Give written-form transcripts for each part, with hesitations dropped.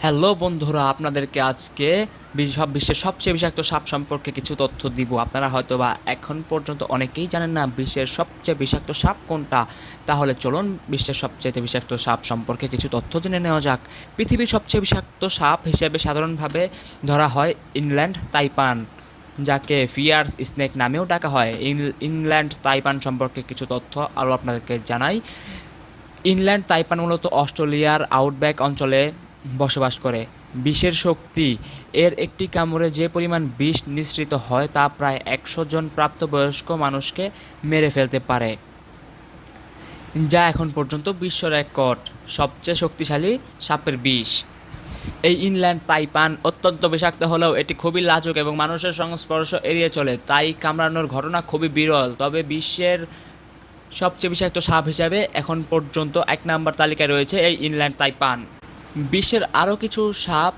Hello বন্ধুরা, আপনাদেরকে আজকে বিশ্বের সবচেয়ে বিষাক্ত সাপ সম্পর্কে কিছু তথ্য দিব। আপনারা হয়তোবা এখন পর্যন্ত অনেকেই জানেন না বিশ্বের সবচেয়ে বিষাক্ত সাপ কোনটা। তাহলে চলুন বিশ্বের সবচেয়ে বিষাক্ত সাপ সম্পর্কে কিছু তথ্য জেনে নেওয়া যাক। পৃথিবীর সবচেয়ে বিষাক্ত সাপ হিসেবে সাধারণভাবে ধরা হয় ইনল্যান্ড তাইপান, যাকে ফিয়ার্স স্নেক নামেও ডাকা হয়। ইনল্যান্ড তাইপান সম্পর্কে কিছু তথ্য আরও আপনাদেরকে জানাই। ইনল্যান্ড তাইপান মূলত অস্ট্রেলিয়ার আউটব্যাক অঞ্চলে বসবাস করে। বিষের শক্তি: এর একটি কামড়ে যে পরিমাণ বিষ নিঃসৃত হয় তা প্রায় 100 জন প্রাপ্তবয়স্ক মানুষকে মেরে ফেলতে পারে, যা এখন পর্যন্ত বিশ্ব রেকর্ড। সবচেয়ে শক্তিশালী সাপের বিষ: এই ইনল্যান্ড তাইপান অত্যন্ত বিষাক্ত হলেও এটি খুবই লাজুক এবং মানুষের সংস্পর্শ এড়িয়ে চলে, তাই কামড়ানোর ঘটনা খুবই বিরল। তবে বিশ্বের সবচেয়ে বিষাক্ত সাপ হিসাবে এখন পর্যন্ত 1 নম্বর তালিকায় রয়েছে এই ইনল্যান্ড তাইপান। বিশ্বের আরও কিছু সাপ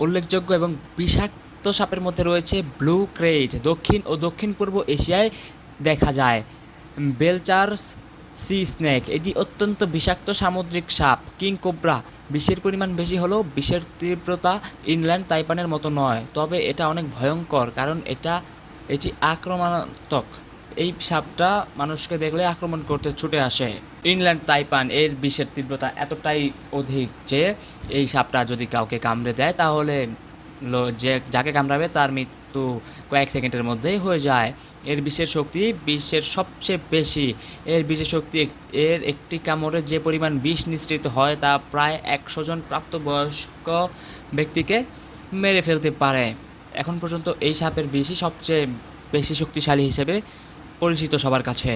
উল্লেখযোগ্য এবং বিষাক্ত সাপের মধ্যে রয়েছে ব্লু ক্রেইট, দক্ষিণ ও দক্ষিণ পূর্ব এশিয়ায় দেখা যায়। বেলচার্স সি স্নেক, এটি অত্যন্ত বিষাক্ত সামুদ্রিক সাপ। কিং কোবরা, বিষের পরিমাণ বেশি হলেও বিষের তীব্রতা ইনল্যান্ড তাইপানের মতো নয়, তবে এটা অনেক ভয়ঙ্কর কারণ এটি আক্রমণাত্মক। এই সাপটা মানুষকে দেখলে আক্রমণ করতে ছুটে আসে। ইনল্যান্ড তাইপান এর বিষের তীব্রতা এতটাই অধিক যে এই সাপটা যদি কাউকে কামড়ে দেয় তাহলে যে যাকে কামড়াবে তার মৃত্যু কয়েক সেকেন্ডের মধ্যেই হয়ে যায়। এর বিষের শক্তি বিশ্বের সবচেয়ে বেশি। এর বিষের শক্তি এর একটি কামড়ে যে পরিমাণ বিষ নিঃসৃত হয় তা প্রায় 100 জন প্রাপ্তবয়স্ক ব্যক্তিকে মেরে ফেলতে পারে। এখন পর্যন্ত এই সাপের বিষই সবচেয়ে বেশি শক্তিশালী হিসেবে পরিচিত সবার কাছে।